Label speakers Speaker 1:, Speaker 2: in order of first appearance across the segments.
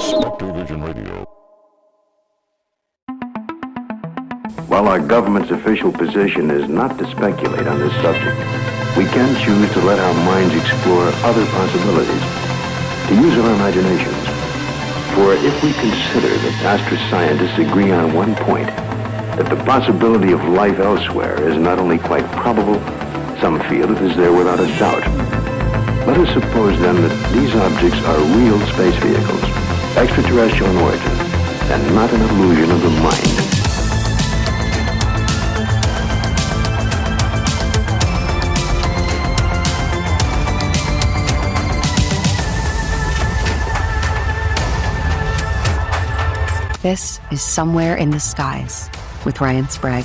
Speaker 1: Spectrovision Radio.
Speaker 2: While our government's official position is not to speculate on this subject, we can choose to let our minds explore other possibilities, to use our imaginations. For if we consider that astroscientists agree on one point, that the possibility of life elsewhere is not only quite probable, some feel it is there without a doubt. Let us suppose then that these objects are real space vehicles, extraterrestrial in origin, and not an illusion of the mind.
Speaker 3: This is Somewhere in the Skies with Ryan Sprague.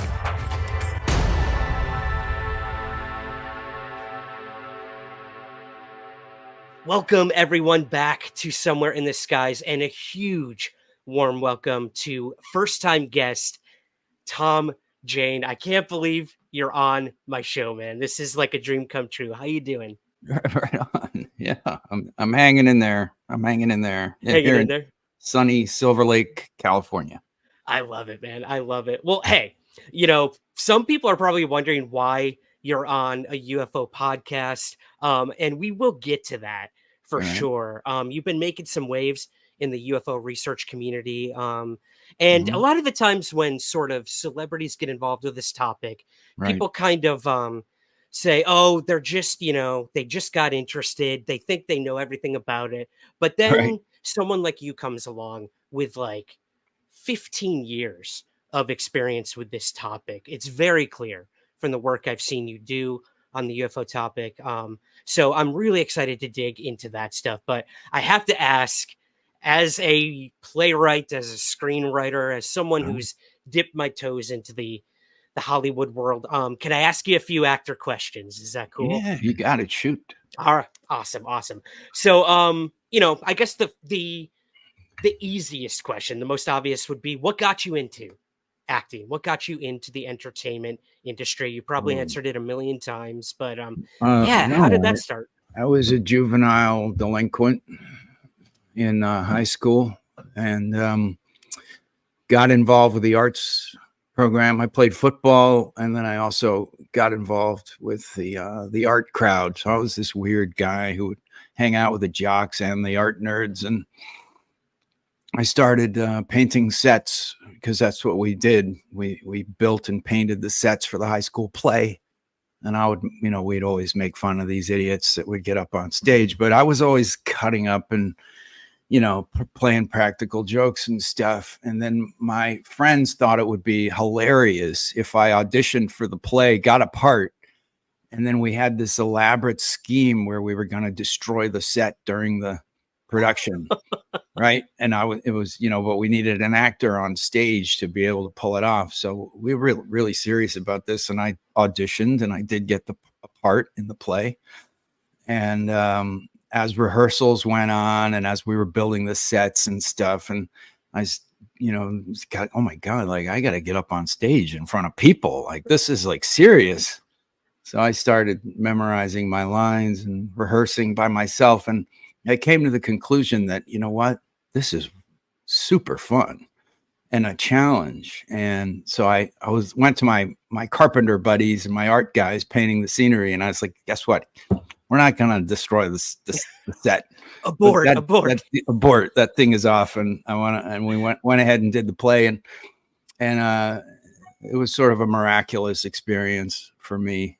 Speaker 4: Welcome, everyone, back to Somewhere in the Skies, and a huge warm welcome to first-time guest, Tom Jane. I can't believe you're on my show, man. This is like a dream come true. How you doing?
Speaker 5: Right on. Yeah, I'm hanging in there. Hanging in there. Sunny Silver Lake, California.
Speaker 4: I love it, man. I love it. Well, hey, some people are probably wondering why you're on a UFO podcast, and we will get to that for sure. You've been making some waves in the UFO research community, and a lot of the times when sort of celebrities get involved with this topic, people kind of say, oh, they're just, they just got interested. They think they know everything about it. But then someone like you comes along with like 15 years of experience with this topic. It's very clear from the work I've seen you do on the UFO topic. So I'm really excited to dig into that stuff. But I have to ask, as a playwright, as a screenwriter, as someone who's dipped my toes into the Hollywood world, can I ask you a few actor questions? Is that cool?
Speaker 5: Yeah, you got it. Shoot.
Speaker 4: All right. Awesome. So, I guess the easiest question, the most obvious would be, what got you into acting? What got you into the entertainment industry? You probably answered it a million times, but how did that start?
Speaker 5: I was a juvenile delinquent in high school and got involved with the arts program. I played football, and then I also got involved with the art crowd. So I was this weird guy who would hang out with the jocks and the art nerds, and I started painting sets because that's what we did. We built and painted the sets for the high school play. And I would, we'd always make fun of these idiots that would get up on stage, but I was always cutting up and, playing practical jokes and stuff. And then my friends thought it would be hilarious if I auditioned for the play, got a part, and then we had this elaborate scheme where we were going to destroy the set during the production. Right. And it was, but we needed an actor on stage to be able to pull it off. So we were really serious about this. And I auditioned and I did get a part in the play. And as rehearsals went on and as we were building the sets and stuff, and I, got, oh my God, like I got to get up on stage in front of people. Like this is like serious. So I started memorizing my lines and rehearsing by myself. And I came to the conclusion that, this is super fun and a challenge. And so I went to my carpenter buddies and my art guys painting the scenery. And I was like, guess what? We're not going to destroy the set.
Speaker 4: Abort.
Speaker 5: That thing is off. And we went ahead and did the play. And it was sort of a miraculous experience for me.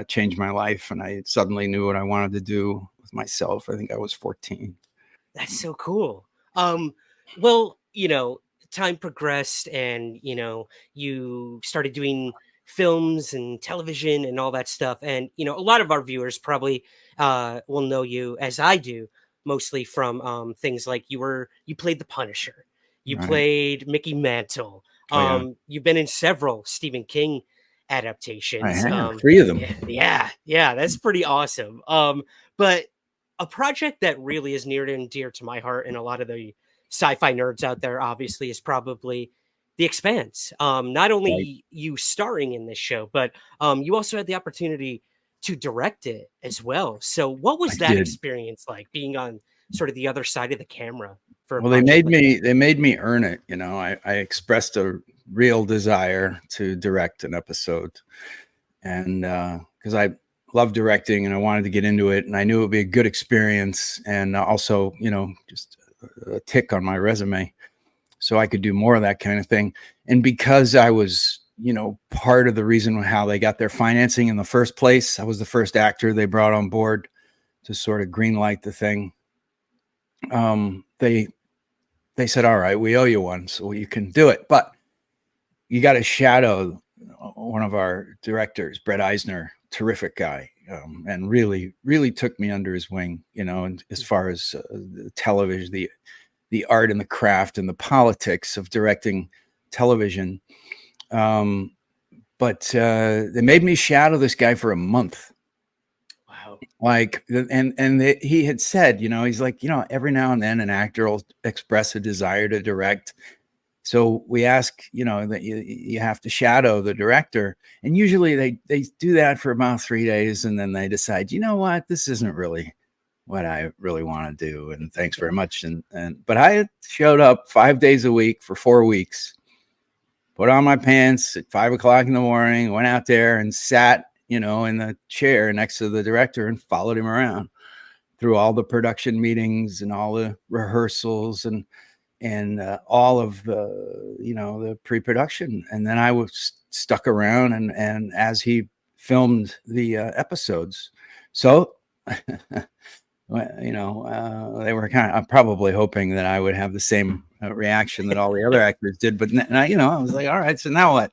Speaker 5: Changed my life. And I suddenly knew what I wanted to do with myself. I think I was 14.
Speaker 4: That's so cool. Well, time progressed and, you started doing films and television and all that stuff. And, a lot of our viewers probably will know you, as I do, mostly from things like you played the Punisher. You played Mickey Mantle. You've been in several Stephen King adaptations.
Speaker 5: I have 3 of them.
Speaker 4: Yeah, that's pretty awesome. But a project that really is near and dear to my heart and a lot of the sci-fi nerds out there, obviously, is probably The Expanse. Not only you starring in this show, but you also had the opportunity to direct it as well. So what was that experience like, being on sort of the other side of the camera for a
Speaker 5: Well, they
Speaker 4: project
Speaker 5: made me earn it. You know, I expressed a real desire to direct an episode, and because I love directing and I wanted to get into it, and I knew it would be a good experience, and also, you know, just a tick on my resume, so I could do more of that kind of thing. And because I was, you know, part of the reason how they got their financing in the first place, I was the first actor they brought on board to sort of greenlight the thing. They said, all right, we owe you one, so you can do it. But you got to shadow one of our directors, Brett Eisner, terrific guy, and really, really took me under his wing, you know, and as far as the television, the art and the craft and the politics of directing television. But they made me shadow this guy for a month.
Speaker 4: Wow.
Speaker 5: Like, he had said, you know, he's like, you know, every now and then an actor will express a desire to direct. So we ask, you know, that you have to shadow the director. And usually they do that for about 3 days. And then they decide, you know what, this isn't really what I really want to do. And thanks very much. But I showed up 5 days a week for 4 weeks, put on my pants at 5 o'clock in the morning, went out there and sat, you know, in the chair next to the director and followed him around through all the production meetings and all the rehearsals and all of the, you know, the pre-production. And then I was stuck around and as he filmed the episodes. So, you know, they were I'm probably hoping that I would have the same reaction that all the other actors did. But you know, I was like, all right, so now what?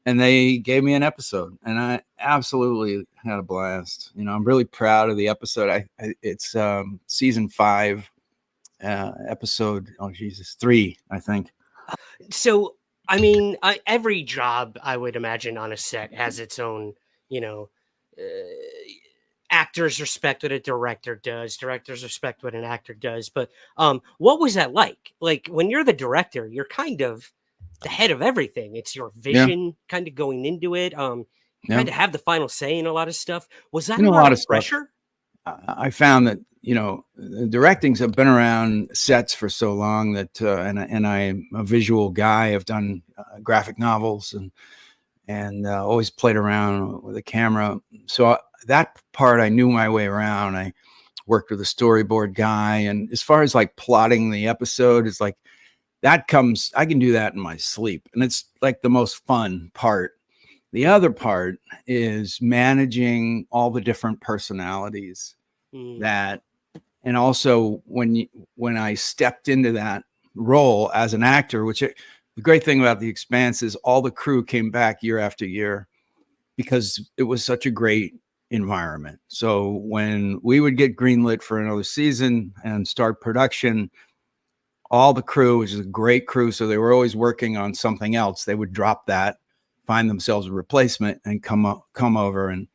Speaker 5: And they gave me an episode, and I absolutely had a blast. You know, I'm really proud of the episode. It's season 5, episode, oh Jesus, 3, I think.
Speaker 4: So, I mean, every job, I would imagine, on a set has its own, you know, uh, actors respect what a director does, directors respect what an actor does. But what was that like? Like, when you're the director, you're kind of the head of everything. It's your
Speaker 5: Yeah,
Speaker 4: vision kind of going into it. You
Speaker 5: yeah.
Speaker 4: kind of have the final say in a lot of stuff. Was that
Speaker 5: You
Speaker 4: a
Speaker 5: know, a
Speaker 4: lot
Speaker 5: lot
Speaker 4: of
Speaker 5: of stuff.
Speaker 4: pressure?
Speaker 5: I found that, you know, directings have been around sets for so long that, and I'm a visual guy. I've done graphic novels and always played around with a camera. So that part, I knew my way around. I worked with a storyboard guy. And as far as like plotting the episode, it's like that comes, I can do that in my sleep. And it's like the most fun part. The other part is managing all the different personalities
Speaker 4: Mm,
Speaker 5: that, and also when I stepped into that role as an actor, the great thing about The Expanse is all the crew came back year after year because it was such a great environment. So when we would get greenlit for another season and start production, all the crew, which is a great crew, so they were always working on something else. They would drop that, find themselves a replacement, and come over and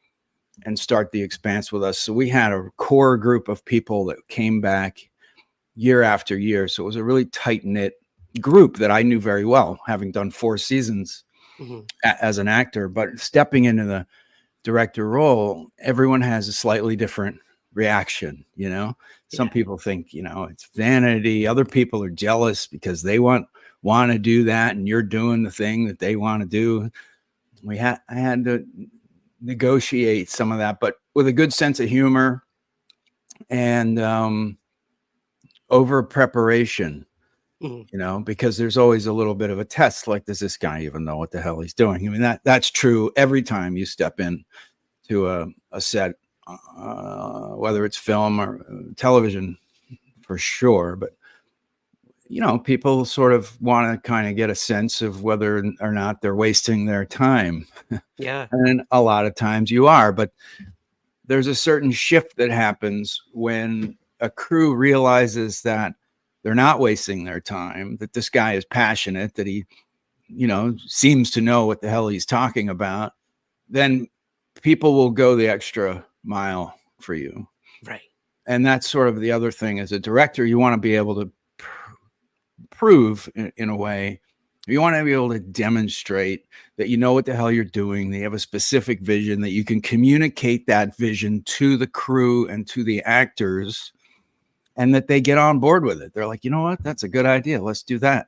Speaker 5: start The Expanse with us. So we had a core group of people that came back year after year. So it was a really tight knit group that I knew very well, having done 4 seasons
Speaker 4: mhm.
Speaker 5: as an actor. But stepping into the director role, everyone has a slightly different reaction. You know, some
Speaker 4: Yeah.
Speaker 5: people think, you know, it's vanity. Other people are jealous because they want to do that, and you're doing the thing that they want to do. I had to negotiate some of that, but with a good sense of humor and over preparation,
Speaker 4: Mhm.
Speaker 5: you know, because there's always a little bit of a test. Like, does this guy even know what the hell he's doing? I mean, that's true every time you step in to a set, whether it's film or television, for sure. But you know, people sort of want to kind of get a sense of whether or not they're wasting their time,
Speaker 4: Yeah.
Speaker 5: and a lot of times you are. But there's a certain shift that happens when a crew realizes that they're not wasting their time, that this guy is passionate, that he, you know, seems to know what the hell he's talking about. Then people will go the extra mile for you.
Speaker 4: Right.
Speaker 5: And that's sort of the other thing. As a director, you want to be able to prove in a way, you want to be able to demonstrate that you know what the hell you're doing, that you have a specific vision, that you can communicate that vision to the crew and to the actors and that they get on board with it. They're like, you know what? That's a good idea. Let's do that.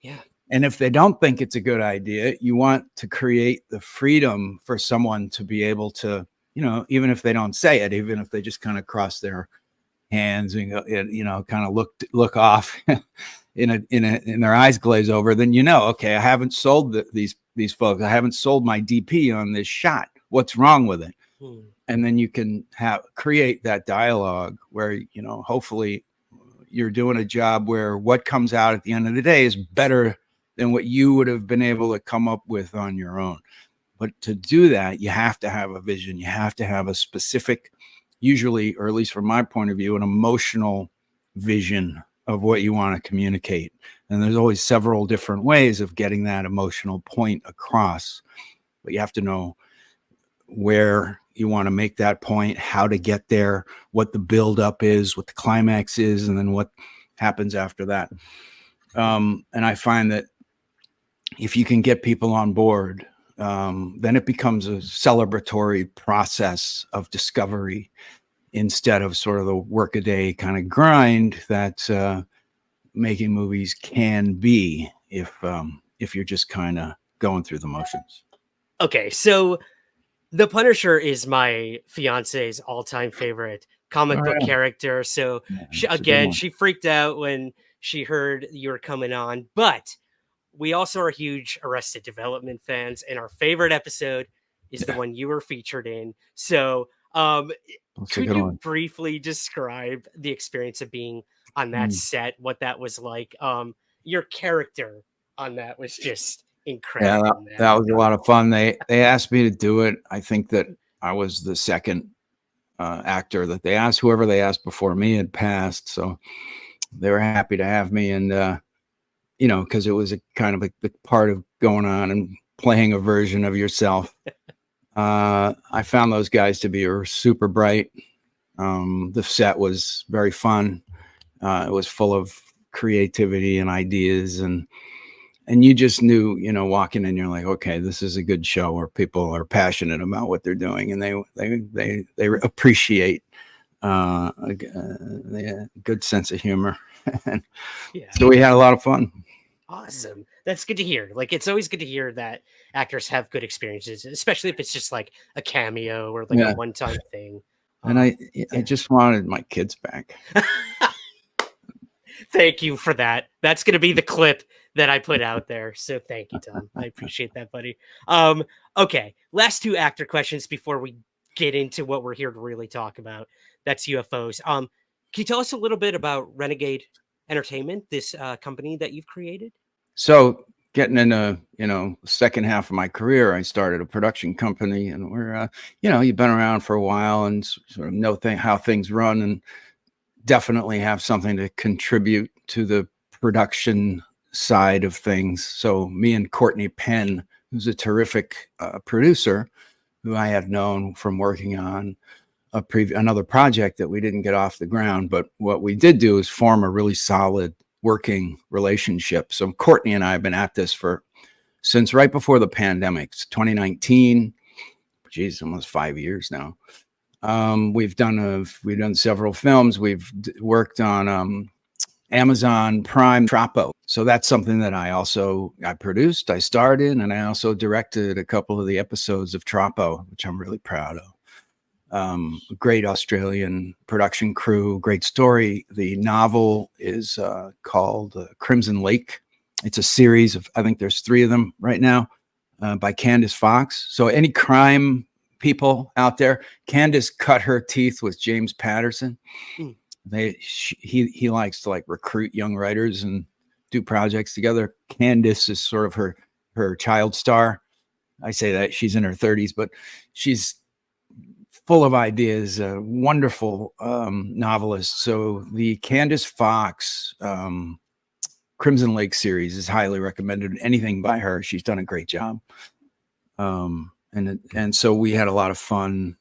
Speaker 4: Yeah.
Speaker 5: And if they don't think it's a good idea, you want to create the freedom for someone to be able to, even if they don't say it, even if they just kind of cross their hands and kind of look off in their eyes glaze over, then okay, I haven't sold these folks. I haven't sold my DP on this shot. What's wrong with it? And then you can create that dialogue where hopefully you're doing a job where what comes out at the end of the day is better than what you would have been able to come up with on your own. But to do that, you have to have a vision. You have to have a specific, usually, or at least from my point of view, an emotional vision of what you want to communicate. And there's always several different ways of getting that emotional point across. But you have to know where you want to make that point, how to get there, what the buildup is, what the climax is, and then what happens after that. And I find that if you can get people on board, then it becomes a celebratory process of discovery instead of sort of the workaday kind of grind that making movies can be if you're just kind of going through the motions.
Speaker 4: Okay, so The Punisher is my fiance's all-time favorite comic book character. So she freaked out when she heard you were coming on, but we also are huge Arrested Development fans, and our favorite episode is the one you were featured in. So could you briefly describe the experience of being on that set, what that was like? Your character on that was just incredible.
Speaker 5: Yeah, that was a lot of fun. They asked me to do it. I think that I was the second actor that they asked. Whoever they asked before me had passed, so they were happy to have me. And because it was a kind of a part of going on and playing a version of yourself. I found those guys to be super bright. The set was very fun. It was full of creativity and ideas, and you just knew, walking in, you're like, okay, this is a good show where people are passionate about what they're doing, and they appreciate a good sense of humor. So we had a lot of fun.
Speaker 4: Awesome. That's good to hear. Like, it's always good to hear that actors have good experiences, especially if it's just like a cameo or like a one-time thing.
Speaker 5: And I just wanted my kids back.
Speaker 4: Thank you for that. That's going to be the clip that I put out there. So thank you, Tom. I appreciate that, buddy. Okay. Last two actor questions before we get into what we're here to really talk about. That's UFOs. Can you tell us a little bit about Renegade Entertainment, this company that you've created?
Speaker 5: So getting in the second half of my career, I started a production company, and we're you've been around for a while and sort of know how things run, and definitely have something to contribute to the production side of things. So me and Courtney Penn, who's a terrific producer, who I had known from working on another project that we didn't get off the ground, but what we did do is form a really solid working relationship. So Courtney and I have been at this since right before the pandemic. It's 2019. Geez, almost 5 years now. We've done several films. We've worked on Amazon Prime Troppo. So that's something that I produced, I starred in, and I also directed a couple of the episodes of Troppo, which I'm really proud of. Great Australian production crew, great story. The novel is called Crimson Lake. It's a series of, I think there's 3 of them right now, by Candace Fox. So any crime people out there, Candace cut her teeth with James Patterson. He likes to recruit young writers and do projects together. Candace is sort of her child star. I say that she's in her 30s, but she's full of ideas, a wonderful novelist. So the Candace Fox Crimson Lake series is highly recommended. Anything by her, she's done a great job. And so we had a lot of fun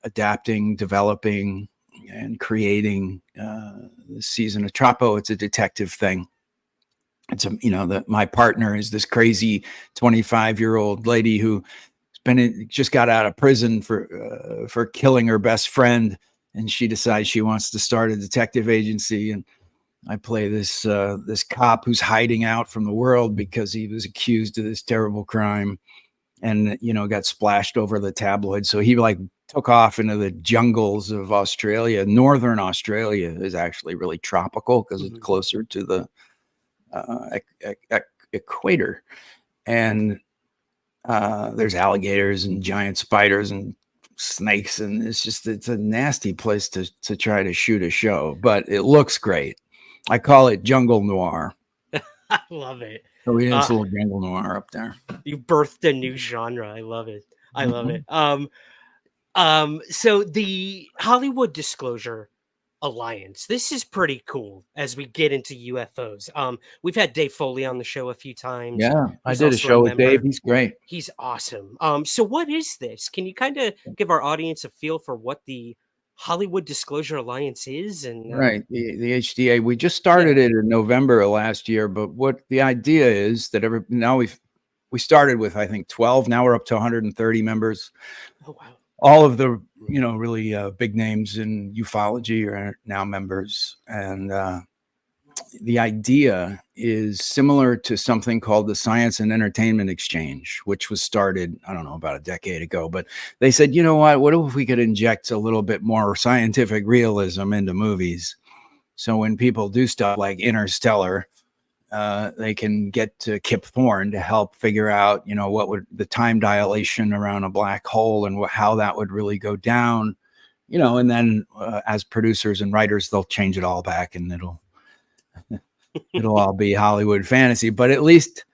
Speaker 5: adapting, developing, and creating the season of Troppo. It's a detective thing. It's my partner is this crazy 25-year-old lady who just got out of prison for killing her best friend and she decides she wants to start a detective agency. And I play this cop who's hiding out from the world because he was accused of this terrible crime, and got splashed over the tabloids. So he like took off into the jungles of Australia. Northern Australia is actually really tropical because it's closer to the equator, and there's alligators and giant spiders and snakes, and it's a nasty place to try to shoot a show, but it looks great. I call it jungle noir.
Speaker 4: I love it.
Speaker 5: So we did a little jungle noir up there.
Speaker 4: You birthed a new genre. I love it. I love it. So the Hollywood Disclosure Alliance, this is pretty cool as we get into UFOs. We've had Dave Foley on the show a few times.
Speaker 5: Yeah, I
Speaker 4: He's
Speaker 5: did a
Speaker 4: also
Speaker 5: show with
Speaker 4: member.
Speaker 5: Dave. He's great.
Speaker 4: He's awesome. So what is this? Can you kind of give our audience a feel for what the Hollywood Disclosure Alliance is? And
Speaker 5: Right, the HDA. We just started it in November of last year, but what the idea is that we started with, I think, 12. Now we're up to 130 members.
Speaker 4: Oh wow!
Speaker 5: All of the really big names in ufology are now members, and the idea is similar to something called the Science and Entertainment Exchange, which was started, I don't know, about a decade ago. But they said, you know what if we could inject a little bit more scientific realism into movies? So when people do stuff like Interstellar, they can get to Kip Thorne to help figure out, what would the time dilation around a black hole and how that would really go down, and then as producers and writers, they'll change it all back and it'll all be Hollywood fantasy. But at least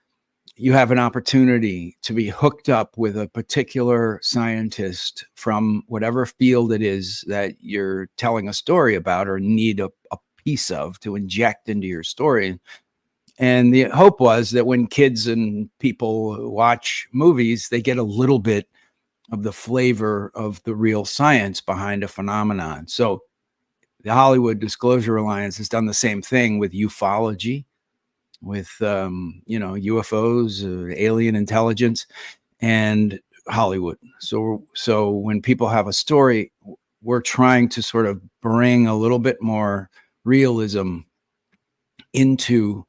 Speaker 5: you have an opportunity to be hooked up with a particular scientist from whatever field it is that you're telling a story about or need a piece of to inject into your story. And the hope was that when kids and people watch movies, they get a little bit of the flavor of the real science behind a phenomenon. So the Hollywood Disclosure Alliance has done the same thing with ufology, with UFOs, alien intelligence, and Hollywood. So when people have a story, we're trying to sort of bring a little bit more realism into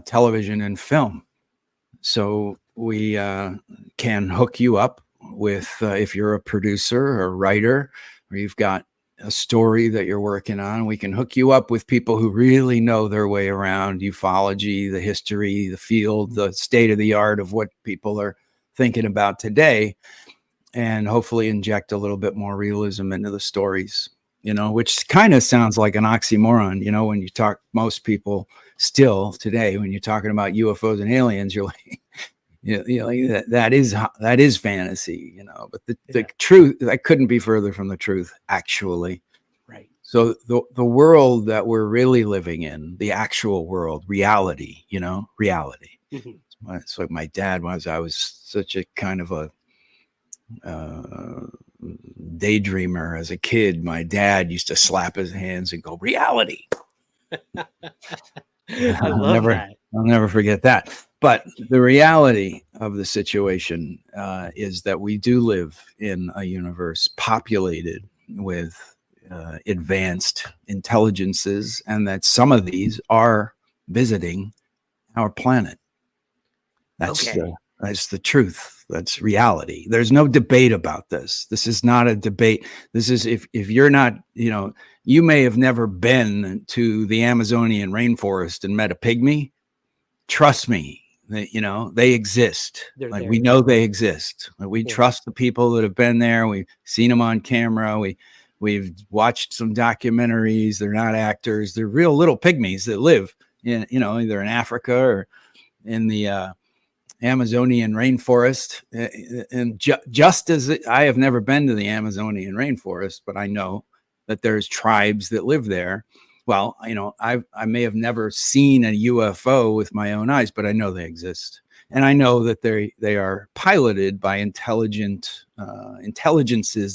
Speaker 5: television and film. So we can hook you up with, if you're a producer or a writer, or you've got a story that you're working on, we can hook you up with people who really know their way around ufology, the history, the field, the state of the art of what people are thinking about today, and hopefully inject a little bit more realism into the stories, which kind of sounds like an oxymoron, when you talk, most people still today, when you're talking about UFOs and aliens, you're like, that is fantasy, but the truth, that couldn't be further from the truth, actually.
Speaker 4: Right.
Speaker 5: So the world that we're really living in, the actual world, reality, reality. Mm-hmm. It's like my dad was. I was such a kind of a daydreamer as a kid. My dad used to slap his hands and go, reality.
Speaker 4: I love that.
Speaker 5: I'll never forget that. But the reality of the situation is that we do live in a universe populated with advanced intelligences, and that some of these are visiting our planet. That's the truth. That's reality. There's no debate about this. This is not a debate. This is, if you're not, you may have never been to the Amazonian rainforest and met a pygmy. Trust me, they exist. We know they exist. We trust the people that have been there. We've seen them on camera. We've watched some documentaries. They're not actors. They're real little pygmies that live in, either in Africa or in the Amazonian rainforest. And just as I have never been to the Amazonian rainforest, but I know that there's tribes that live there. Well, I may have never seen a UFO with my own eyes, but I know they exist. And I know that they are piloted by intelligences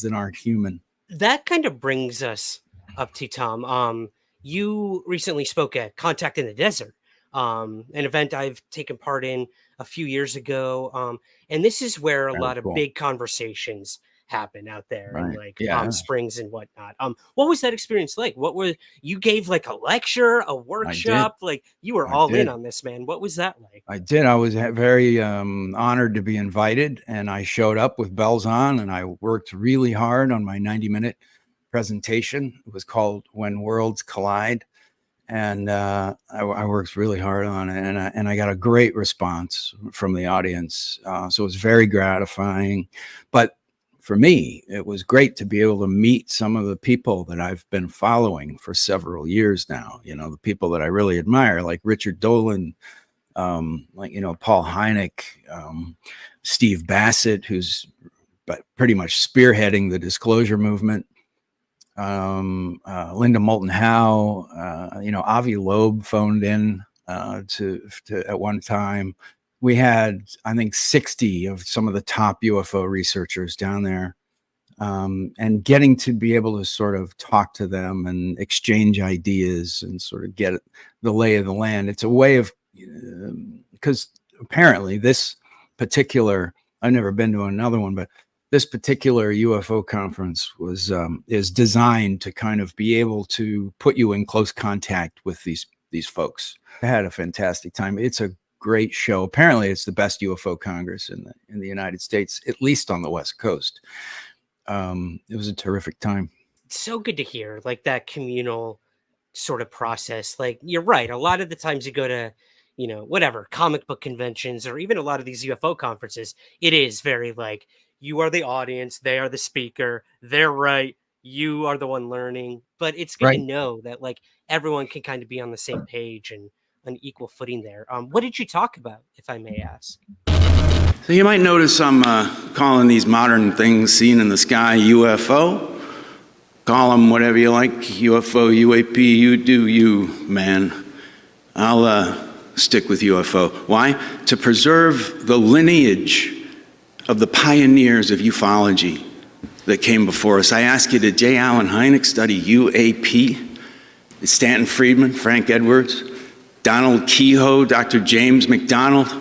Speaker 5: that aren't human.
Speaker 4: That kind of brings us up to Tom. You recently spoke at Contact in the Desert, an event I've taken part in a few years ago. And this is where a lot of big conversations happen out there in
Speaker 5: Right.
Speaker 4: like
Speaker 5: Yeah,
Speaker 4: Springs and whatnot. What was that experience like? What were you gave like a lecture, a
Speaker 5: I did.
Speaker 4: workshop? Like you were
Speaker 5: I
Speaker 4: all in
Speaker 5: did.
Speaker 4: on this, man. What was that like?
Speaker 5: I did. I was very honored to be invited, and I showed up with bells on, and I worked really hard on my 90-minute presentation. It was called "When Worlds Collide," and I worked really hard on it, and I got a great response from the audience. So it was very gratifying. But for me, it was great to be able to meet some of the people that I've been following for several years now. You know, the people that I really admire, like Richard Dolan, like, you know, Paul Hynek, Steve Bassett, who's pretty much spearheading the disclosure movement, Linda Moulton Howe, you know, Avi Loeb phoned in to at one time. We had, I think, 60 of some of the top UFO researchers down there, and getting to be able to sort of talk to them and exchange ideas and sort of get the lay of the land. It's a way of, because apparently this particular, I've never been to another one, but this particular UFO conference was is designed to kind of be able to put you in close contact with these folks. I had a fantastic time. It's a great show. Apparently, it's the best UFO Congress in the United States, at least on the West Coast. It was a terrific time.
Speaker 4: It's so good to hear like that communal sort of process. Like you're right. A lot of the times you go to, you know, whatever comic book conventions or even a lot of these UFO conferences, it is very like you are the audience, they are the speaker, they're right, you are the one learning. But it's good to
Speaker 5: Right.
Speaker 4: know that like everyone can kind of be on the same page and on equal footing there. What did you talk about, if I may ask?
Speaker 1: So you might notice I'm calling these modern things seen in the sky UFO. Call them whatever you like, UFO, UAP, you do you, man. I'll stick with UFO. Why? To preserve the lineage of the pioneers of ufology that came before us. I ask you, did J. Allen Hynek study UAP? Did Stanton Friedman, Frank Edwards, Donald Kehoe, Dr. James McDonald,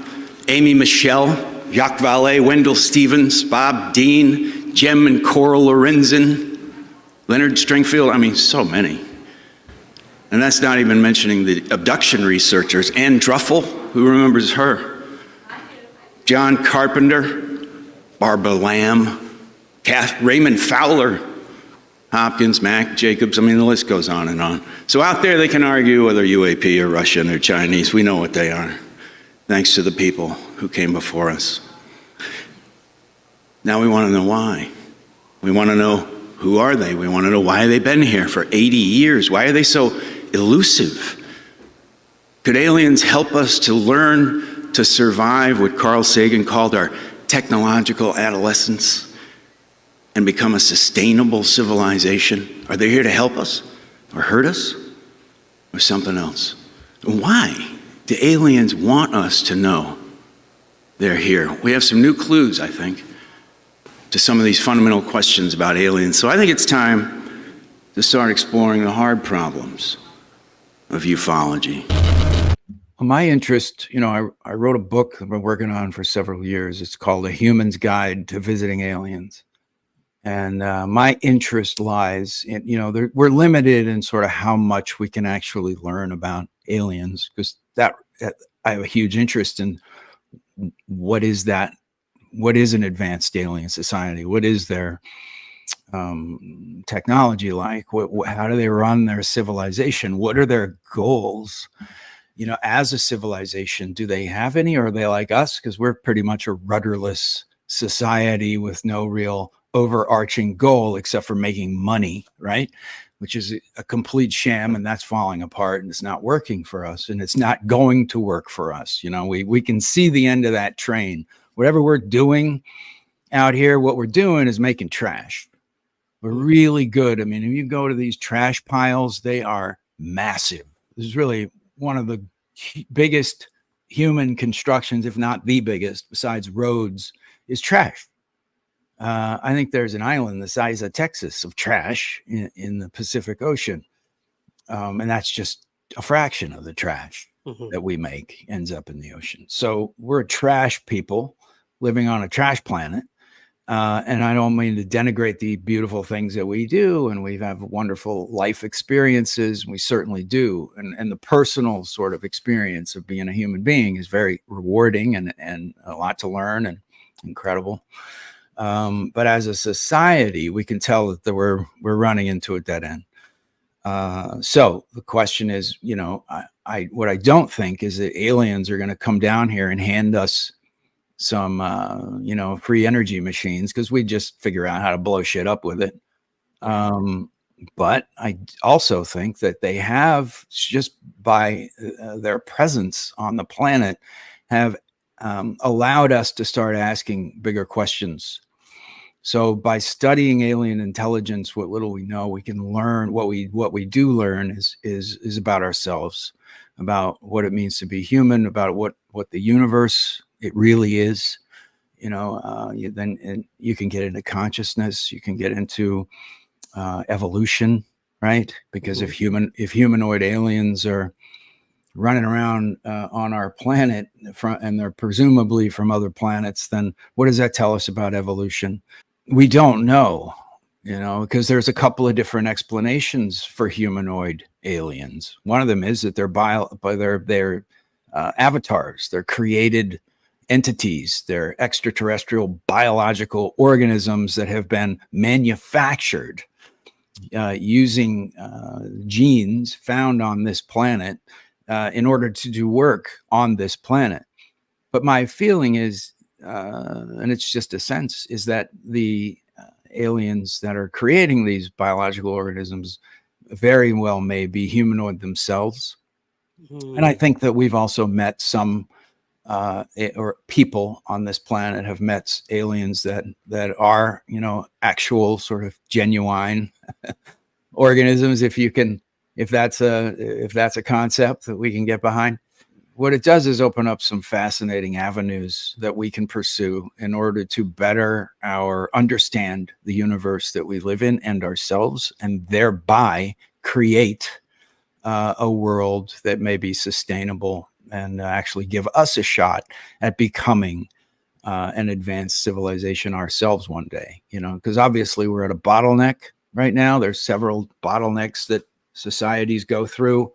Speaker 1: Amy Michelle, Jacques Vallée, Wendell Stevens, Bob Dean, Jem and Coral Lorenzen, Leonard Stringfield, I mean, so many. And that's not even mentioning the abduction researchers. Ann Druffel, who remembers her? John Carpenter, Barbara Lamb, Raymond Fowler, Hopkins, Mac, Jacobs, I mean, the list goes on and on. So out there they can argue whether UAP or Russian or Chinese, we know what they are, thanks to the people who came before us. Now we want to know why. We want to know who are they? We want to know why they've been here for 80 years. Why are they so elusive? Could aliens help us to learn to survive what Carl Sagan called our technological adolescence and become a sustainable civilization? Are they here to help us or hurt us or something else? Why do aliens want us to know they're here? We have some new clues, I think, to some of these fundamental questions about aliens. So I think it's time to start exploring the hard problems of ufology.
Speaker 5: Well, my interest, you know, I wrote a book I've been working on for several years. It's called A Human's Guide to Visiting Aliens. And my interest lies in, you know, we're limited in sort of how much we can actually learn about aliens, because that I have a huge interest in what is that. What is an advanced alien society? What is their technology like? How do they run their civilization? What are their goals? You know, as a civilization, do they have any, or are they like us? Because we're pretty much a rudderless society with no real overarching goal except for making money, right? Which is a complete sham, and that's falling apart, and it's not working for us, and it's not going to work for us. You know, we can see the end of that train. Whatever we're doing out here, what we're doing is making trash. We're really good. I mean, if you go to these trash piles, they are massive. This is really one of the biggest human constructions, if not the biggest, besides roads, is trash. I think there's an island the size of Texas of trash in the Pacific Ocean. And that's just a fraction of the trash that we make ends up in the ocean. So we're trash people living on a trash planet. And I don't mean to denigrate the beautiful things that we do, and we have wonderful life experiences. We certainly do. And the personal sort of experience of being a human being is very rewarding and a lot to learn and incredible. But as a society, we can tell that we're running into a dead end. So the question is, what I don't think is that aliens are going to come down here and hand us some, free energy machines, because we just figure out how to blow shit up with it. But I also think that they have, just by their presence on the planet, have allowed us to start asking bigger questions. So by studying alien intelligence, what little we know, we can learn. What we do learn is about ourselves, about what it means to be human, about what the universe it really is. Then you can get into consciousness, you can get into evolution, right? Because if humanoid aliens are running around on our planet and they're presumably from other planets, then what does that tell us about evolution? We don't know, because there's a couple of different explanations for humanoid aliens. One of them is that they're avatars, they're created entities, they're extraterrestrial biological organisms that have been manufactured using genes found on this planet in order to do work on this planet. But my feeling is, and it's just a sense, is that the aliens that are creating these biological organisms very well may be humanoid themselves. And I think that we've also met some or people on this planet have met aliens that are, actual sort of genuine organisms, if that's a concept that we can get behind. What it does is open up some fascinating avenues that we can pursue in order to better understand the universe that we live in and ourselves, and thereby create a world that may be sustainable and actually give us a shot at becoming an advanced civilization ourselves one day. Because obviously we're at a bottleneck right now. There's several bottlenecks that societies go through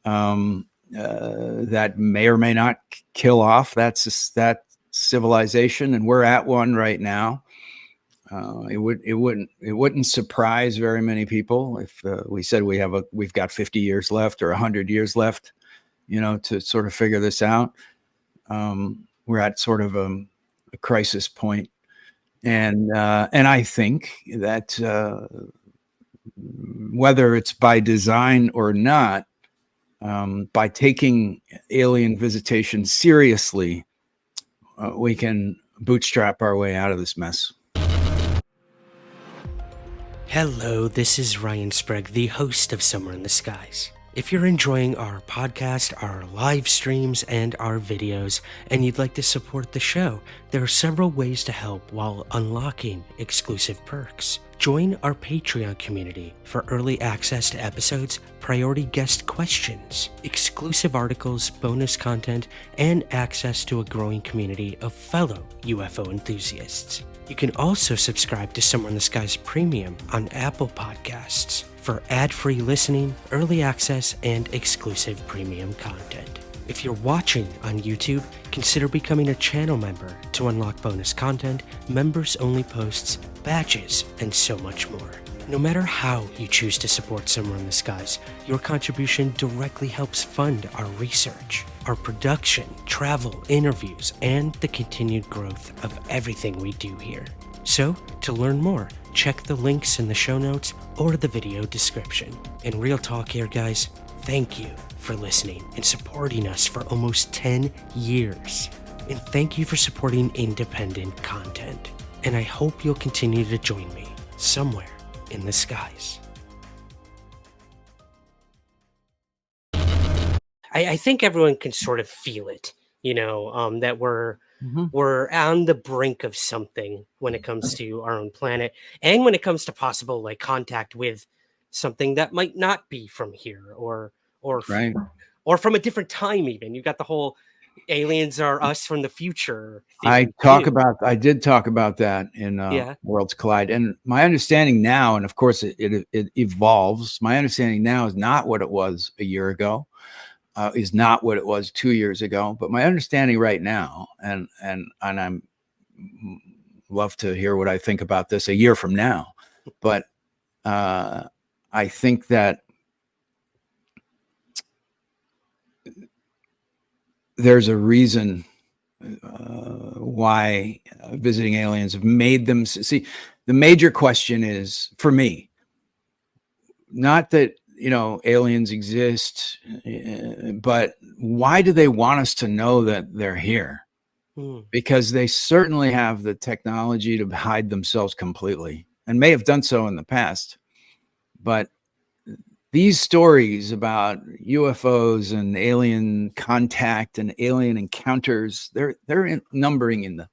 Speaker 5: that may or may not kill off that civilization, and we're at one right now. It wouldn't surprise very many people if we said we've got 50 years left or 100 years left, to sort of figure this out. We're at sort of a crisis point, and I think that whether it's by design or not, by taking alien visitation seriously, we can bootstrap our way out of this mess.
Speaker 4: Hello, this is Ryan Sprague, the host of Somewhere in the Skies. If you're enjoying our podcast, our live streams, and our videos, and you'd like to support the show, there are several ways to help while unlocking exclusive perks. Join our Patreon community for early access to episodes, priority guest questions, exclusive articles, bonus content, and access to a growing community of fellow UFO enthusiasts. You can also subscribe to Somewhere in the Skies Premium on Apple Podcasts for ad-free listening, early access, and exclusive premium content. If you're watching on YouTube, consider becoming a channel member to unlock bonus content, members-only posts, badges, and so much more. No matter how you choose to support Somewhere in the Skies, your contribution directly helps fund our research, our production, travel, interviews, and the continued growth of everything we do here. So, to learn more, check the links in the show notes or the video description. And real talk here, guys, thank you for listening and supporting us for almost 10 years. And thank you for supporting independent content. And I hope you'll continue to join me somewhere in the skies. I think everyone can sort of feel it, that we're on the brink of something when it comes to our own planet, and when it comes to possible contact with something that might not be from here or
Speaker 5: Right.
Speaker 4: or from a different time. Even you've got the whole aliens are us from the future
Speaker 5: I
Speaker 4: theory too.
Speaker 5: did talk about that in
Speaker 4: Yeah.
Speaker 5: Worlds Collide, and my understanding now, and of course it evolves. My understanding now is not what it was a year ago, is not what it was 2 years ago. But my understanding right now, and I'm love to hear what I think about this a year from now, but I think that there's a reason why visiting aliens have made them see. The major question is for me, not that aliens exist, but why do they want us to know that they're here?
Speaker 4: Hmm.
Speaker 5: Because they certainly have the technology to hide themselves completely, and may have done so in the past. But these stories about UFOs and alien contact and alien encounters, they're numbering in the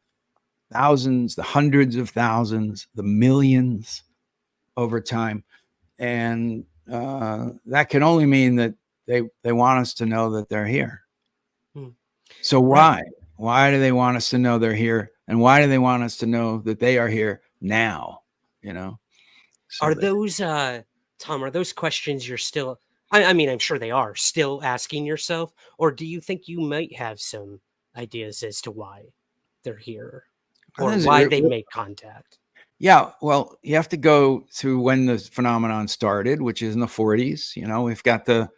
Speaker 5: thousands, the hundreds of thousands, the millions over time. And that can only mean that they want us to know that they're here.
Speaker 4: Hmm.
Speaker 5: So
Speaker 4: Right.
Speaker 5: why do they want us to know they're here, and why do they want us to know that they are here now? So
Speaker 4: Are
Speaker 5: that
Speaker 4: those Tom, are those questions you're still I mean, I'm sure they are still asking yourself, or do you think you might have some ideas as to why they're here or why they make contact?
Speaker 5: yeah, well, you have to go to when the phenomenon started, which is in the 40s. We've got the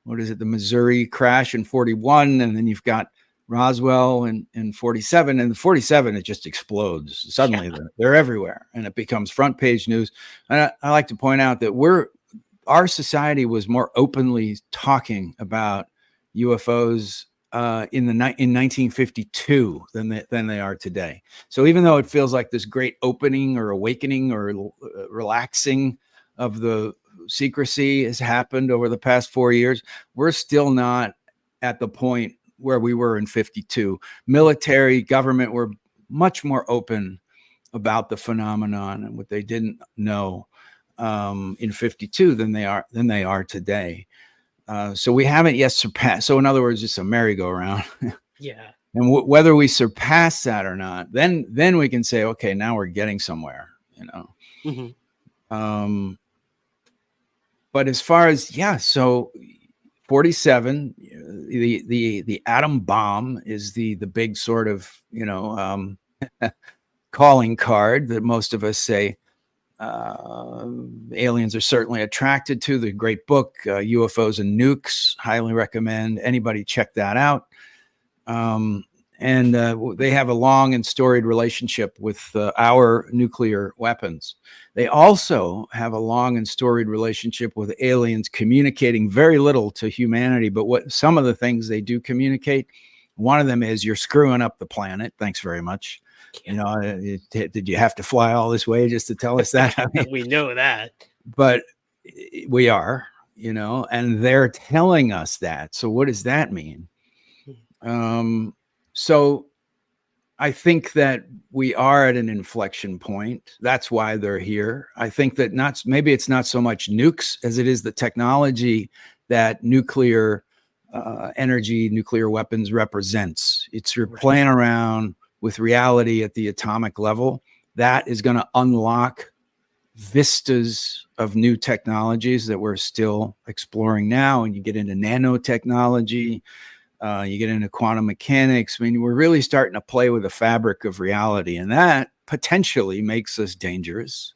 Speaker 5: Missouri crash in 41, and then you've got Roswell in 47. And in 47, it just explodes. Suddenly
Speaker 4: Yeah.
Speaker 5: they're everywhere, and it becomes front page news. And I like to point out that our society was more openly talking about UFOs in 1952 than they are today. So even though it feels like this great opening or awakening or relaxing of the secrecy has happened over the past 4 years, we're still not at the point where we were in 52. Military, government were much more open about the phenomenon and what they didn't know in 52 than they are today. So we haven't yet surpassed. So in other words, it's a merry-go-round.
Speaker 4: Yeah.
Speaker 5: And whether we surpass that or not, then we can say, okay, now we're getting somewhere.
Speaker 4: Hmm.
Speaker 5: But as far as so 47, the atom bomb is the big sort of calling card that most of us say aliens are certainly attracted to. The great book, UFOs and Nukes, highly recommend anybody check that out. And they have a long and storied relationship with our nuclear weapons. They also have a long and storied relationship with aliens communicating very little to humanity, but what some of the things they do communicate, one of them is you're screwing up the planet. Thanks very much.
Speaker 4: Yeah.
Speaker 5: Did you have to fly all this way just to tell us that? I mean,
Speaker 4: We know that.
Speaker 5: but we are, and they're telling us that. So what does that mean? So I think that we are at an inflection point. That's why they're here. I think that maybe it's not so much nukes as it is the technology that nuclear energy, nuclear weapons represents. It's you're playing around with reality at the atomic level. That is going to unlock vistas of new technologies that we're still exploring now. And you get into nanotechnology, you get into quantum mechanics. I mean, we're really starting to play with the fabric of reality, and that potentially makes us dangerous.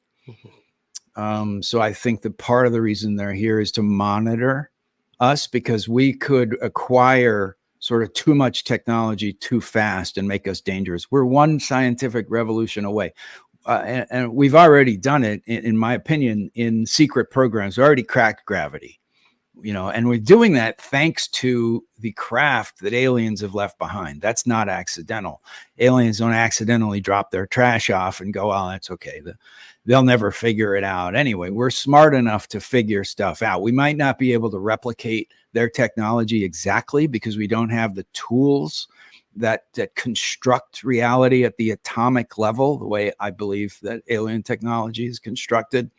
Speaker 5: So I think that part of the reason they're here is to monitor us, because we could acquire sort of too much technology too fast and make us dangerous. We're one scientific revolution away. And we've already done it, in my opinion, in secret programs. We already cracked gravity. And we're doing that thanks to the craft that aliens have left behind. That's not accidental. Aliens don't accidentally drop their trash off and go, oh, that's okay. They'll never figure it out. Anyway, we're smart enough to figure stuff out. We might not be able to replicate their technology exactly because we don't have the tools that construct reality at the atomic level, the way I believe that alien technology is constructed.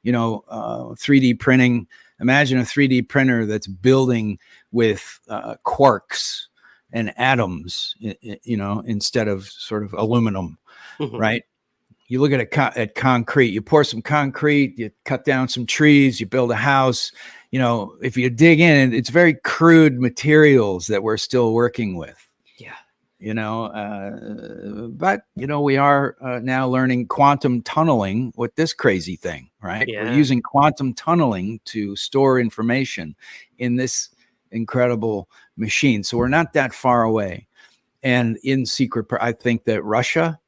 Speaker 5: 3D printing. Imagine a 3D printer that's building with quarks and atoms, instead of sort of aluminum,
Speaker 4: Mhm.
Speaker 5: right? You look at concrete, you pour some concrete, you cut down some trees, you build a house. If you dig in, it's very crude materials that we're still working with.
Speaker 4: Yeah.
Speaker 5: But we are now learning quantum tunneling with this crazy thing, right? We're
Speaker 4: Yeah.
Speaker 5: using quantum tunneling to store information in this incredible machine. So we're not that far away. And in secret, I think that Russia,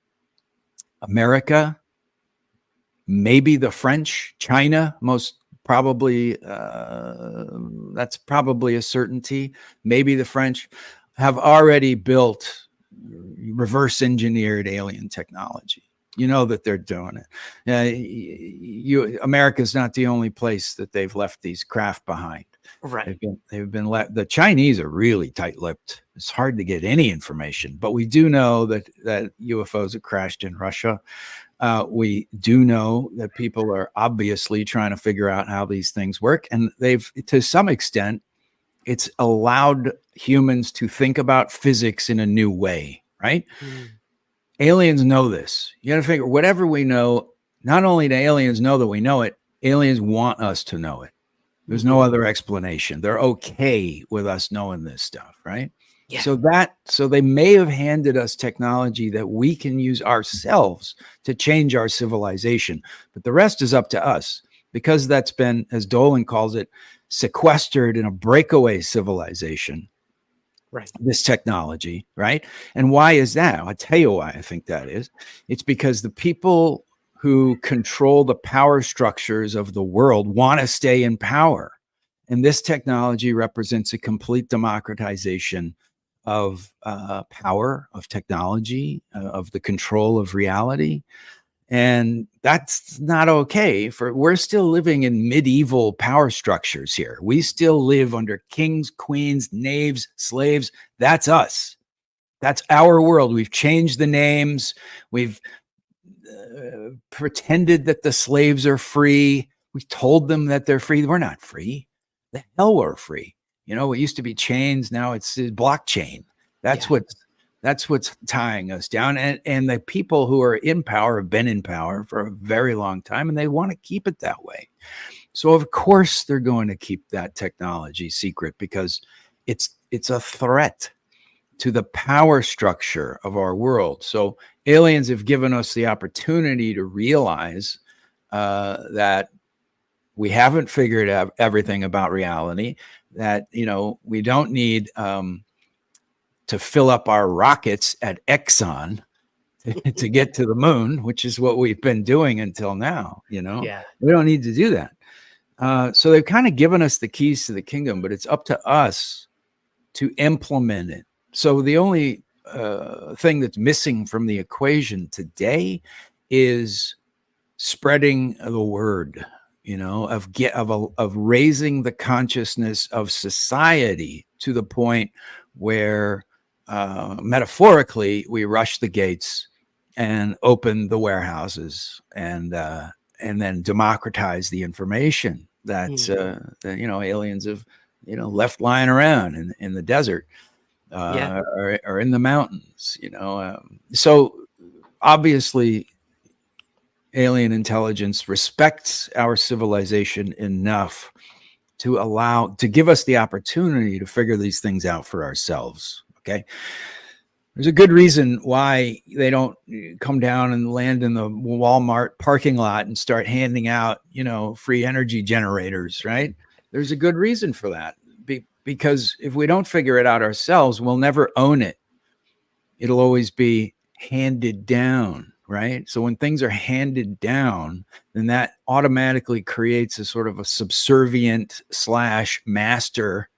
Speaker 5: America, maybe the French, China, most probably, that's probably a certainty. Maybe the French have already built reverse engineered alien technology. That they're doing it. America's not the only place that they've left these craft behind.
Speaker 4: Right.
Speaker 5: They've been the Chinese are really tight-lipped. It's hard to get any information, but we do know that UFOs have crashed in Russia. We do know that people are obviously trying to figure out how these things work, and they've, to some extent, it's allowed humans to think about physics in a new way, right?
Speaker 4: Mm.
Speaker 5: Aliens know this. You got to figure whatever we know, not only do aliens know that we know it, aliens want us to know it. There's no other explanation. They're okay with us knowing this stuff, right?
Speaker 4: Yeah.
Speaker 5: So they may have handed us technology that we can use ourselves to change our civilization, but the rest is up to us, because that's been, as Dolan calls it, sequestered in a breakaway civilization.
Speaker 4: Right.
Speaker 5: This technology, right? And why is that? I'll tell you why I think that is. It's because the people who control the power structures of the world want to stay in power. And this technology represents a complete democratization of power, of technology, of the control of reality. And that's not okay. We're still living in medieval power structures here. We still live under kings, queens, knaves, slaves. That's us. That's our world. We've changed the names. We've pretended that the slaves are free. We told them that they're free. We're not free. The hell we're free. It used to be chains. Now it's blockchain. That's what's tying us down. And the people who are in power have been in power for a very long time, and they want to keep it that way. So of course they're going to keep that technology secret, because it's a threat to the power structure of our world. So aliens have given us the opportunity to realize that we haven't figured out everything about reality, that, we don't need to fill up our rockets at Exxon to get to the moon, which is what we've been doing until now.
Speaker 4: Yeah.
Speaker 5: We don't need to do that. So they've kind of given us the keys to the kingdom, but it's up to us to implement it. So the only thing that's missing from the equation today is spreading the word, of raising the consciousness of society to the point where metaphorically we rush the gates and open the warehouses and then democratize the information that aliens have left lying around in the desert or in the mountains. So obviously alien intelligence respects our civilization enough to give us the opportunity to figure these things out for ourselves. Okay. There's a good reason why they don't come down and land in the Walmart parking lot and start handing out, free energy generators, right? There's a good reason for that. Because if we don't figure it out ourselves, we'll never own it. It'll always be handed down, right? So when things are handed down, then that automatically creates a sort of a subservient / master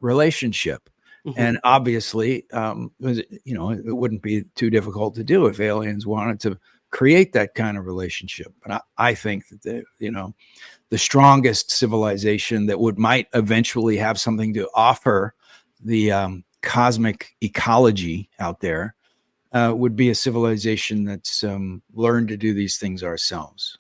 Speaker 5: relationship. And obviously, it wouldn't be too difficult to do if aliens wanted to create that kind of relationship. But I think that the strongest civilization that might eventually have something to offer the cosmic ecology out there would be a civilization that's learned to do these things ourselves.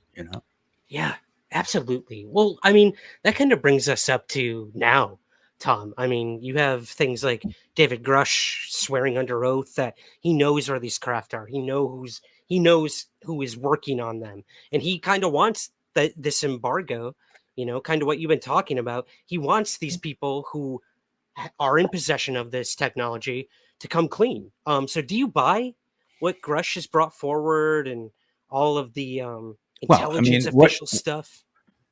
Speaker 4: Yeah, absolutely. Well, I mean, that kind of brings us up to now, Tom. I mean, you have things like David Grush swearing under oath that he knows where these craft are. He knows who is working on them, and he kind of wants that this embargo. You know, kind of what you've been talking about. He wants these people who are in possession of this technology to come clean. So, do you buy what Grush has brought forward and all of the
Speaker 5: Well, I
Speaker 4: intelligence
Speaker 5: mean,
Speaker 4: official stuff?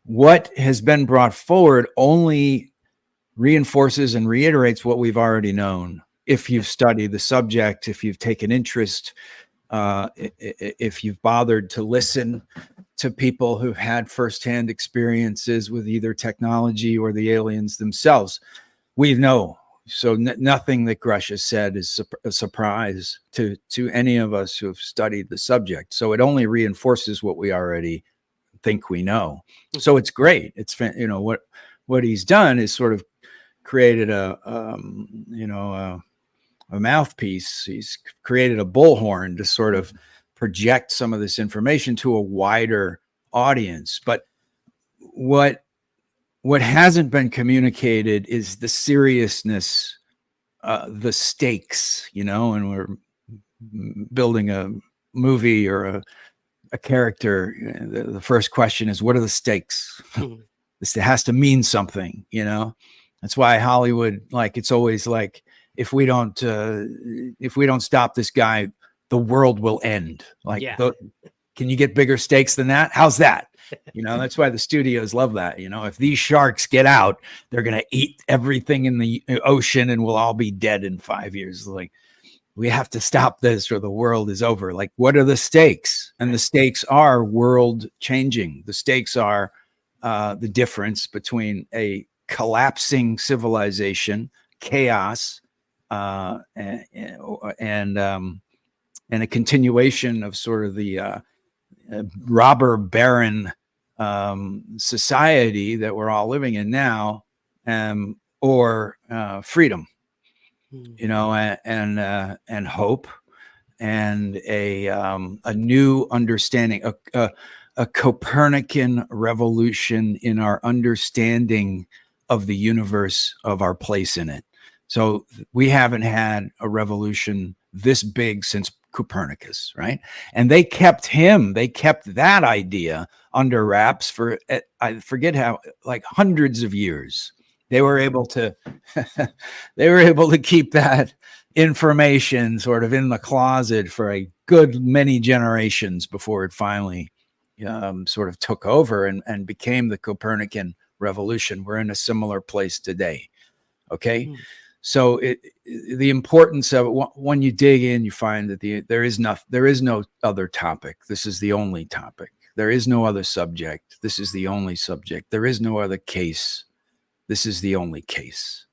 Speaker 5: what has been brought forward only reinforces and reiterates what we've already known. If you've studied the subject, if you've taken interest, if you've bothered to listen to people who've had firsthand experiences with either technology or the aliens themselves, we know. So nothing that Grush has said is a surprise to any of us who have studied the subject. So it only reinforces what we already think we know. So it's great. It's, you know, what he's done is sort of created a mouthpiece. He's created a bullhorn to sort of project some of this information to a wider audience. But what hasn't been communicated is the seriousness, the stakes, you know, and we're building a movie or a character. The first question is, what are the stakes? This has to mean something, you know. That's why Hollywood, like, it's always like, if we don't stop this guy, the world will end. Like, can you get bigger stakes than that? How's that? You know, that's why the studios love that. You know, if these sharks get out, they're going to eat everything in the ocean and we'll all be dead in 5 years. Like, we have to stop this or the world is over. Like, what are the stakes? And the stakes are world changing. The stakes are the difference between a collapsing civilization, chaos, and a continuation of sort of the robber baron society that we're all living in now, or freedom, you know, and hope, and a new understanding, a Copernican revolution in our understanding of the universe, of our place in it. So we haven't had a revolution this big since Copernicus, right? And they kept that idea under wraps for, I forget how, like hundreds of years. They were able to, keep that information sort of in the closet for a good many generations before it finally sort of took over and became the Copernican revolution. We're in a similar place today. Okay. So the importance of it, when you dig in, you find that there is no other topic. This is the only topic. There is no other subject. This is the only subject. There is no other case. This is the only case.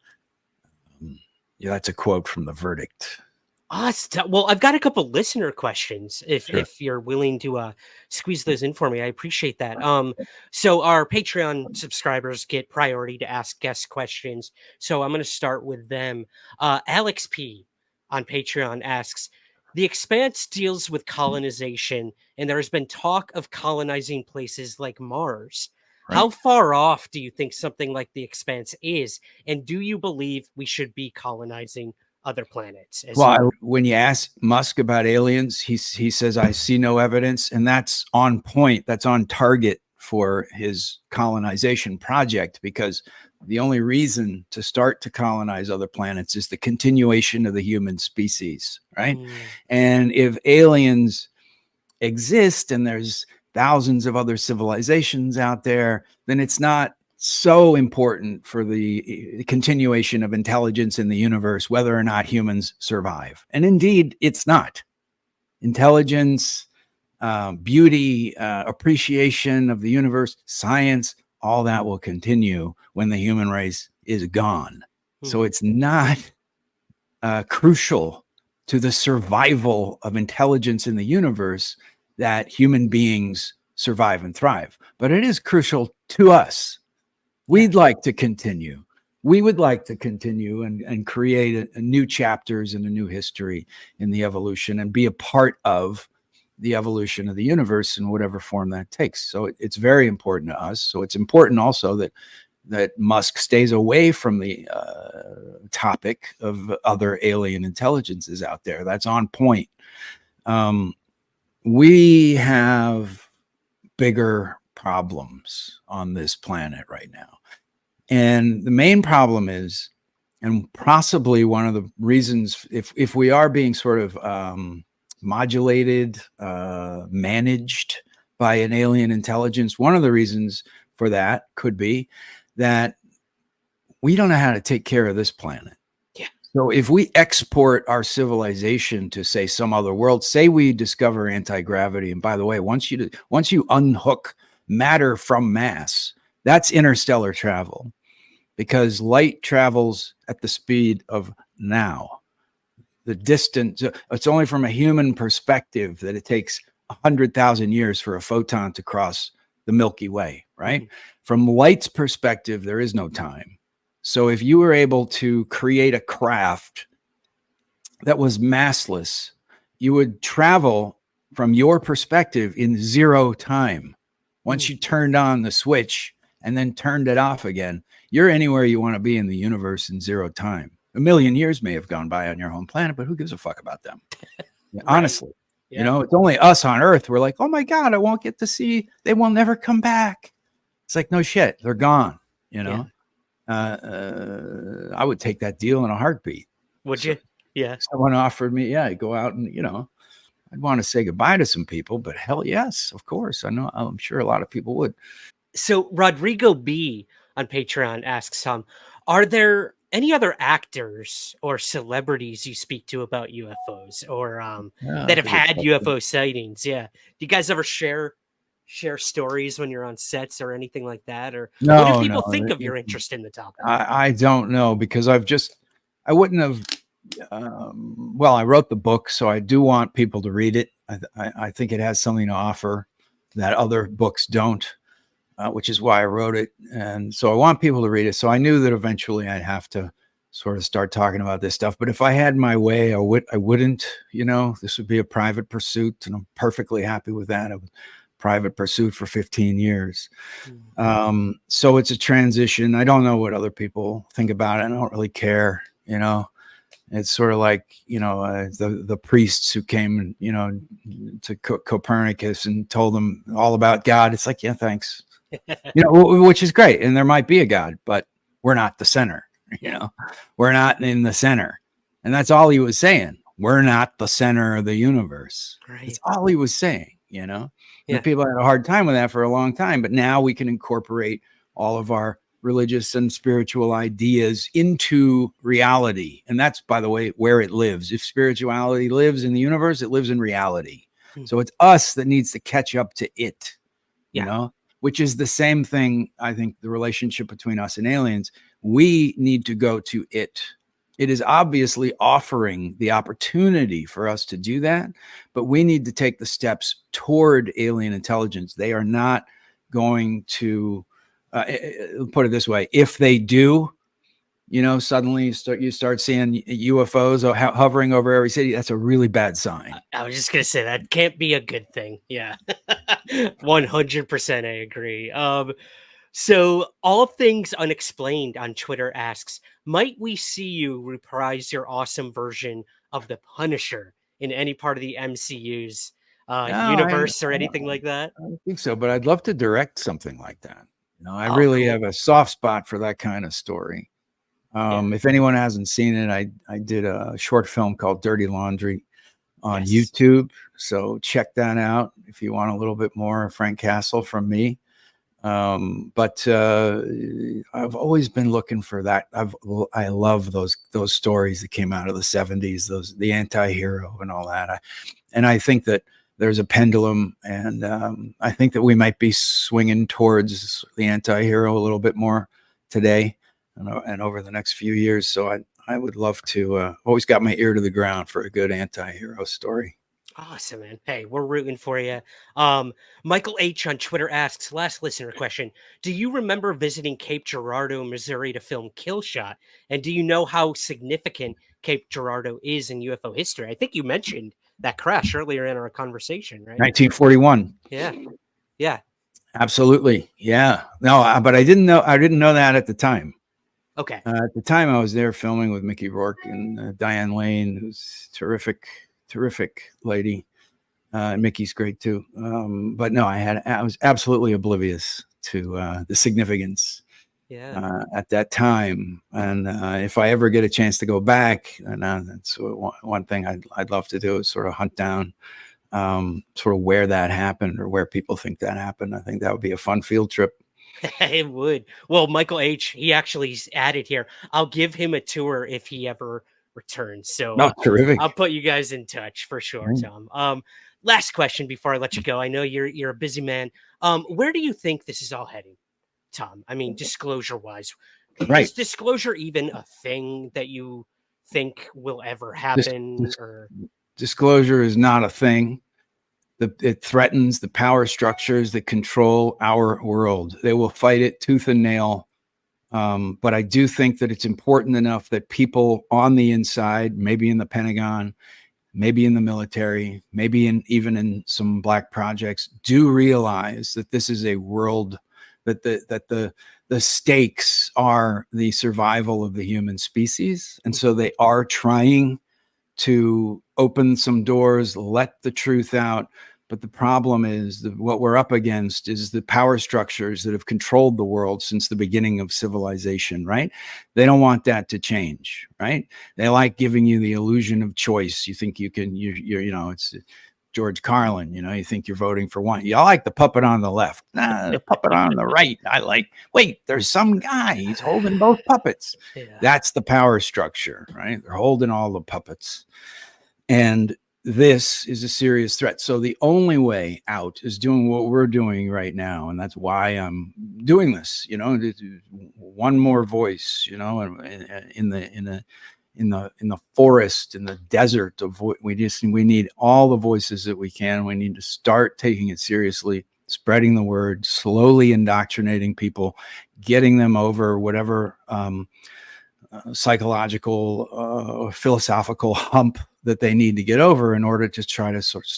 Speaker 5: Yeah, that's a quote from The Verdict.
Speaker 4: Awesome. Well, I've got a couple listener questions. If
Speaker 5: Sure.
Speaker 4: if you're willing to squeeze those in for me, I appreciate that. So our Patreon subscribers get priority to ask guest questions. So I'm going to start with them. Alex P on Patreon asks, "The Expanse deals with colonization, and there has been talk of colonizing places like Mars.
Speaker 5: Right.
Speaker 4: How far off do you think something like the Expanse is, and do you believe we should be colonizing other planets?"
Speaker 5: Well, when you ask Musk about aliens, he says, "I see no evidence," and that's on point. That's on target for his colonization project, because the only reason to start to colonize other planets is the continuation of the human species, right? And if aliens exist and there's thousands of other civilizations out there, then it's not so important for the continuation of intelligence in the universe whether or not humans survive. And indeed, it's not. Intelligence, beauty, appreciation of the universe, science, all that will continue when the human race is gone. So it's not crucial to the survival of intelligence in the universe that human beings survive and thrive. But it is crucial to us. We'd like to continue. We would like to continue and create a new chapters and a new history in the evolution and be a part of the evolution of the universe in whatever form that takes. So it's very important to us. So it's important also that that Musk stays away from the topic of other alien intelligences out there. That's on point. We have bigger problems on this planet right now. And the main problem is, and possibly one of the reasons, if we are being sort of modulated, managed by an alien intelligence, one of the reasons for that could be that we don't know how to take care of this planet.
Speaker 4: Yeah.
Speaker 5: So if we export our civilization to, say, some other world, say we discover anti-gravity, and by the way, once you unhook matter from mass, that's interstellar travel, because light travels at the speed of now. The distance, it's only from a human perspective that it takes 100,000 years for a photon to cross the Milky Way, right? Mm-hmm. From light's perspective, there is no time. So if you were able to create a craft that was massless, you would travel from your perspective in zero time. Once you turned on the switch and then turned it off again, you're anywhere you want to be in the universe in zero time. 1,000,000 years may have gone by on your home planet, but who gives a fuck about them? Right. Honestly, yeah. You know, it's only us on Earth. We're like, oh my God, I won't get to see, they will never come back. It's like, no shit, they're gone, you know? Yeah. I would take that deal in a heartbeat.
Speaker 4: Would you? Yeah.
Speaker 5: Someone offered me, go out and, you know, I'd want to say goodbye to some people, but hell yes, of course. I know, I'm sure a lot of people would.
Speaker 4: So Rodrigo B on Patreon asks, are there any other actors or celebrities you speak to about UFOs or that have had UFO sightings? Yeah. Do you guys ever share stories when you're on sets or anything like that? Or what do people think of your interest in the topic?
Speaker 5: I don't know, because I wouldn't have, I wrote the book, so I do want people to read it. I think it has something to offer that other books don't, which is why I wrote it. And so I want people to read it. So I knew that eventually I'd have to sort of start talking about this stuff. But if I had my way, I wouldn't, you know, this would be a private pursuit, and I'm perfectly happy with that. Private pursuit for 15 years. So it's a transition. I don't know what other people think about it. I don't really care. You know, it's sort of like, you know, the priests who came, you know, to Copernicus and told them all about God. It's like, yeah, thanks. You know, which is great. And there might be a God, but we're not the center, you know, we're not in the center. And that's all he was saying. We're not the center of the universe. Right. That's all he was saying, you know. Yeah. People had a hard time with that for a long time, but now we can incorporate all of our religious and spiritual ideas into reality. And that's, by the way, where it lives. If spirituality lives in the universe, it lives in reality. So it's us that needs to catch up to it, you know, which is the same thing. I think the relationship between us and aliens, we need to go to it. It is obviously offering the opportunity for us to do that, but we need to take the steps toward alien intelligence. They are not going to, put it this way, if they do, you know, suddenly you start seeing UFOs hovering over every city, that's a really bad sign.
Speaker 4: I was just going to say that can't be a good thing. Yeah, 100% I agree. So All Things Unexplained on Twitter asks, might we see you reprise your awesome version of the Punisher in any part of the MCU's universe or anything like that?
Speaker 5: I don't think so, but I'd love to direct something like that. You know, I really have a soft spot for that kind of story. If anyone hasn't seen it, I did a short film called Dirty Laundry on YouTube. So check that out if you want a little bit more Frank Castle from me. But I've always been looking for that. I love those stories that came out of the 70s, the anti-hero and all that. And I think that there's a pendulum, and I think that we might be swinging towards the anti-hero a little bit more today and over the next few years. So I would love to, always got my ear to the ground for a good anti-hero story.
Speaker 4: Awesome, man. Hey, we're rooting for you. Michael H. on Twitter asks, last listener question, do you remember visiting Cape Girardeau, Missouri to film Kill Shot? And do you know how significant Cape Girardeau is in UFO history? I think you mentioned that crash earlier in our conversation, right?
Speaker 5: 1941.
Speaker 4: Yeah. Yeah.
Speaker 5: Absolutely. Yeah. No, but I didn't know that at the time.
Speaker 4: Okay.
Speaker 5: At the time, I was there filming with Mickey Rourke and Diane Lane, who's terrific lady. Mickey's great too. But no, I was absolutely oblivious to the significance
Speaker 4: Yeah.
Speaker 5: at that time. And if I ever get a chance to go back, and that's one thing I'd love to do is sort of hunt down sort of where that happened or where people think that happened. I think that would be a fun field trip.
Speaker 4: It would. Well, Michael H, he actually added here, I'll give him a tour if he ever returns. So
Speaker 5: No, terrific.
Speaker 4: I'll put you guys in touch for sure,
Speaker 5: Mm.
Speaker 4: Tom. Last question before I let you go. I know you're a busy man. Where do you think this is all heading, Tom? I mean, disclosure wise,
Speaker 5: Right.
Speaker 4: is disclosure even a thing that you think will ever happen? Or
Speaker 5: Disclosure is not a thing. It threatens the power structures that control our world. They will fight it tooth and nail. But I do think that it's important enough that people on the inside, maybe in the Pentagon, maybe in the military, maybe even in some black projects, do realize that this is a world that the stakes are the survival of the human species. And so they are trying to open some doors, let the truth out. But the problem is that what we're up against is the power structures that have controlled the world since the beginning of civilization, right? They don't want that to change, right? They like giving you the illusion of choice. You think you can, it's George Carlin, you think you're voting for one. You like the puppet on the left. Nah, the puppet on the right. Wait, there's some guy, he's holding both puppets.
Speaker 4: yeah.
Speaker 5: That's the power structure, right? They're holding all the puppets. And this is a serious threat. So the only way out is doing what we're doing right now. And that's why I'm doing this, one more voice, in the forest, in the desert of what we need all the voices that we can. We need to start taking it seriously, spreading the word, slowly indoctrinating people, getting them over whatever psychological or philosophical hump that they need to get over in order to try to sort of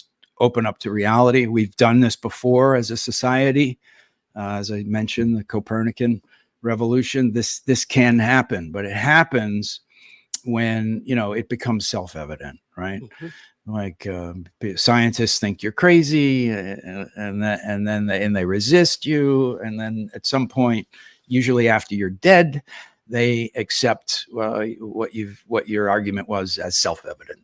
Speaker 5: open up to reality. We've done this before as a society. As I mentioned, the Copernican revolution, this can happen, but it happens when, it becomes self-evident, right? Mm-hmm. Like scientists think you're crazy and then they resist you. And then at some point, usually after you're dead, they accept what your argument was as self-evident.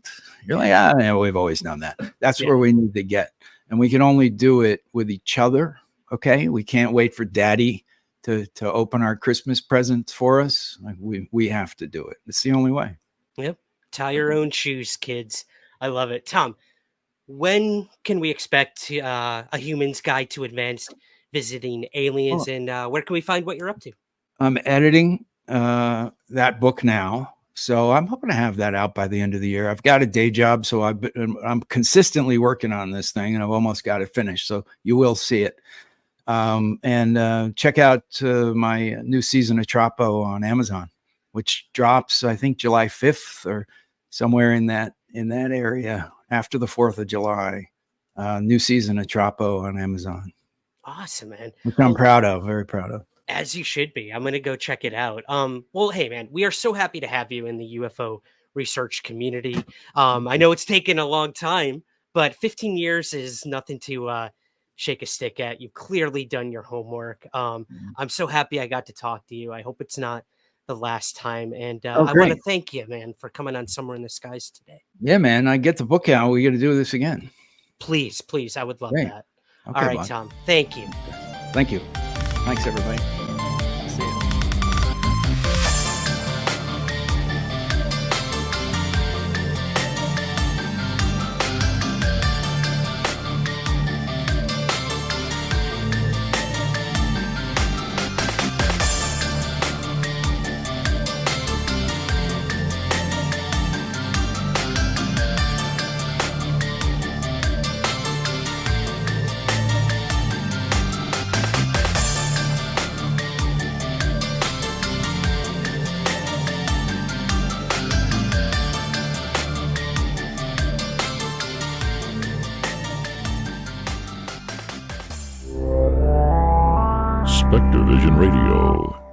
Speaker 5: You're like, yeah, we've always known that. That's where we need to get. And we can only do it with each other. Okay. We can't wait for daddy to open our Christmas presents for us. Like we have to do it. It's the only way.
Speaker 4: Yep. Tie your own shoes, kids. I love it. Tom, when can we expect a human's guide to advanced visiting aliens, and where can we find what you're up to?
Speaker 5: I'm editing that book now, so I'm hoping to have that out by the end of the year. I've got a day job, so I'm consistently working on this thing, and I've almost got it finished, so you will see it. And check out my new season of Troppo on Amazon, which drops, I think, July 5th or somewhere in that area after the 4th of July. New season of Troppo on Amazon.
Speaker 4: Awesome, man.
Speaker 5: Which I'm proud of, very proud of.
Speaker 4: As you should be. I'm going to go check it out. Well, hey, man, we are so happy to have you in the UFO research community. I know it's taken a long time, but 15 years is nothing to shake a stick at. You've clearly done your homework. I'm so happy I got to talk to you. I hope it's not the last time. And I want to thank you, man, for coming on Somewhere in the Skies today.
Speaker 5: Yeah, man. I get the book out. We got to do this again.
Speaker 4: Please. I would love that.
Speaker 5: Okay,
Speaker 4: all right,
Speaker 5: bud.
Speaker 4: Tom. Thank you.
Speaker 5: Thank you. Thanks, everybody. See you.
Speaker 6: Vector Vision Radio.